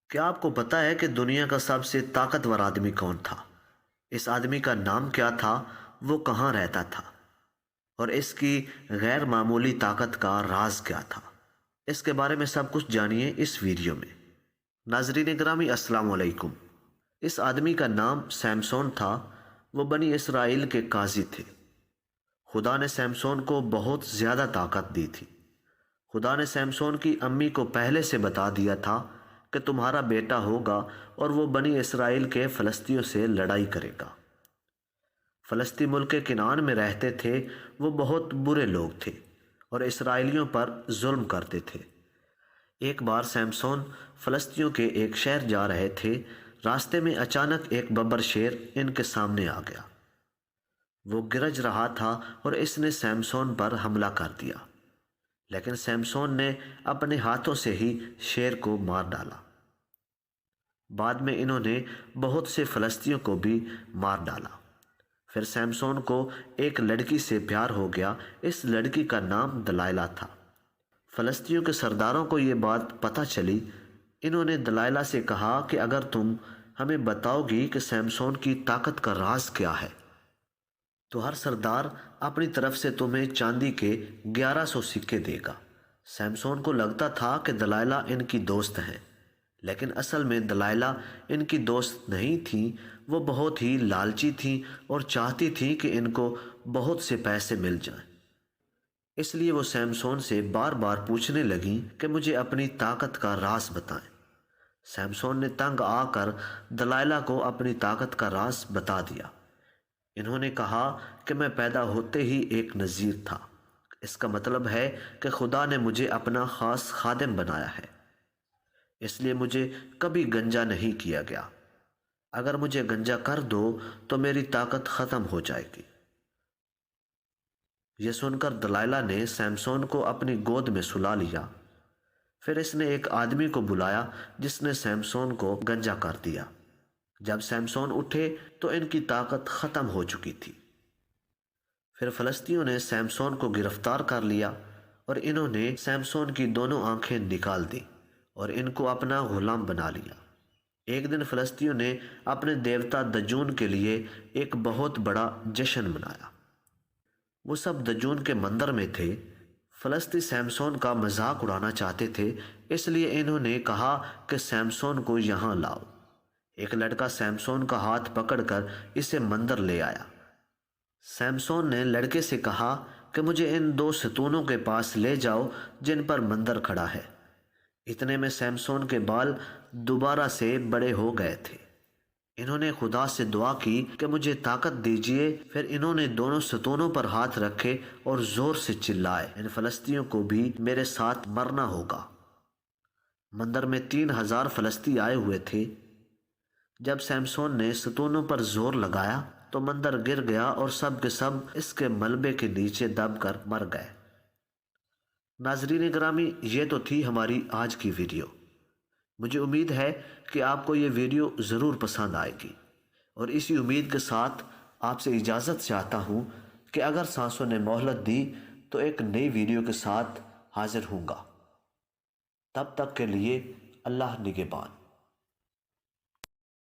کیا آپ کو پتا ہے کہ دنیا کا سب سے طاقتور آدمی کون تھا؟ اس آدمی کا نام کیا تھا؟ وہ کہاں رہتا تھا؟ اور اس کی غیر معمولی طاقت کا راز کیا تھا؟ اس کے بارے میں سب کچھ جانیے اس ویڈیو میں۔ ناظرین گرامی، السلام علیکم۔ اس آدمی کا نام سیمسون تھا۔ وہ بنی اسرائیل کے قاضی تھے۔ خدا نے سیمسون کو بہت زیادہ طاقت دی تھی۔ خدا نے سیمسون کی امی کو پہلے سے بتا دیا تھا کہ تمہارا بیٹا ہوگا اور وہ بنی اسرائیل کے فلسطینیوں سے لڑائی کرے گا۔ فلسطی ملک کے کنعان میں رہتے تھے۔ وہ بہت برے لوگ تھے اور اسرائیلیوں پر ظلم کرتے تھے۔ ایک بار سیمسون فلسطینیوں کے ایک شہر جا رہے تھے۔ راستے میں اچانک ایک ببر شیر ان کے سامنے آ گیا۔ وہ گرج رہا تھا اور اس نے سیمسون پر حملہ کر دیا، لیکن سیمسون نے اپنے ہاتھوں سے ہی شیر کو مار ڈالا۔ بعد میں انہوں نے بہت سے فلسطینیوں کو بھی مار ڈالا۔ پھر سیمسون کو ایک لڑکی سے پیار ہو گیا۔ اس لڑکی کا نام دلائلہ تھا۔ فلسطینیوں کے سرداروں کو یہ بات پتہ چلی۔ انہوں نے دلائلہ سے کہا کہ اگر تم ہمیں بتاؤ گی کہ سیمسون کی طاقت کا راز کیا ہے تو ہر سردار اپنی طرف سے تمہیں چاندی کے 1100 سکے دے گا۔ سیمسون کو لگتا تھا کہ دلائلہ ان کی دوست ہیں، لیکن اصل میں دلائلہ ان کی دوست نہیں تھیں۔ وہ بہت ہی لالچی تھیں اور چاہتی تھیں کہ ان کو بہت سے پیسے مل جائیں۔ اس لیے وہ سیمسون سے بار بار پوچھنے لگیں کہ مجھے اپنی طاقت کا راز بتائیں۔ سیمسون نے تنگ آ کر دلائلہ کو اپنی طاقت کا راز بتا دیا۔ انہوں نے کہا کہ میں پیدا ہوتے ہی ایک نذیر تھا۔ اس کا مطلب ہے کہ خدا نے مجھے اپنا خاص خادم بنایا ہے، اس لیے مجھے کبھی گنجا نہیں کیا گیا۔ اگر مجھے گنجا کر دو تو میری طاقت ختم ہو جائے گی۔ یہ سن کر دلائلہ نے سیمسون کو اپنی گود میں سلا لیا۔ پھر اس نے ایک آدمی کو بلایا جس نے سیمسون کو گنجا کر دیا۔ جب سیمسون اٹھے تو ان کی طاقت ختم ہو چکی تھی۔ پھر فلسطینیوں نے سیمسون کو گرفتار کر لیا اور انہوں نے سیمسون کی دونوں آنکھیں نکال دیں اور ان کو اپنا غلام بنا لیا۔ ایک دن فلسطینیوں نے اپنے دیوتا دجون کے لیے ایک بہت بڑا جشن منایا۔ وہ سب دجون کے مندر میں تھے۔ فلسطی سیمسون کا مذاق اڑانا چاہتے تھے، اس لیے انہوں نے کہا کہ سیمسون کو یہاں لاؤ۔ ایک لڑکا سیمسون کا ہاتھ پکڑ کر اسے مندر لے آیا۔ سیمسون نے لڑکے سے کہا کہ مجھے ان 2 ستونوں کے پاس لے جاؤ جن پر مندر کھڑا ہے۔ اتنے میں سیمسون کے بال دوبارہ سے بڑے ہو گئے تھے۔ انہوں نے خدا سے دعا کی کہ مجھے طاقت دیجیے۔ پھر انہوں نے دونوں ستونوں پر ہاتھ رکھے اور زور سے چلائے، ان فلسطینیوں کو بھی میرے ساتھ مرنا ہوگا۔ مندر میں 3000 فلسطی آئے ہوئے تھے۔ جب سیمسون نے ستونوں پر زور لگایا تو مندر گر گیا اور سب کے سب اس کے ملبے کے نیچے دب کر مر گئے۔ ناظرین گرامی، یہ تو تھی ہماری آج کی ویڈیو۔ مجھے امید ہے کہ آپ کو یہ ویڈیو ضرور پسند آئے گی، اور اسی امید کے ساتھ آپ سے اجازت چاہتا ہوں کہ اگر سانسوں نے مہلت دی تو ایک نئی ویڈیو کے ساتھ حاضر ہوں گا۔ تب تک کے لیے اللہ نگہبان۔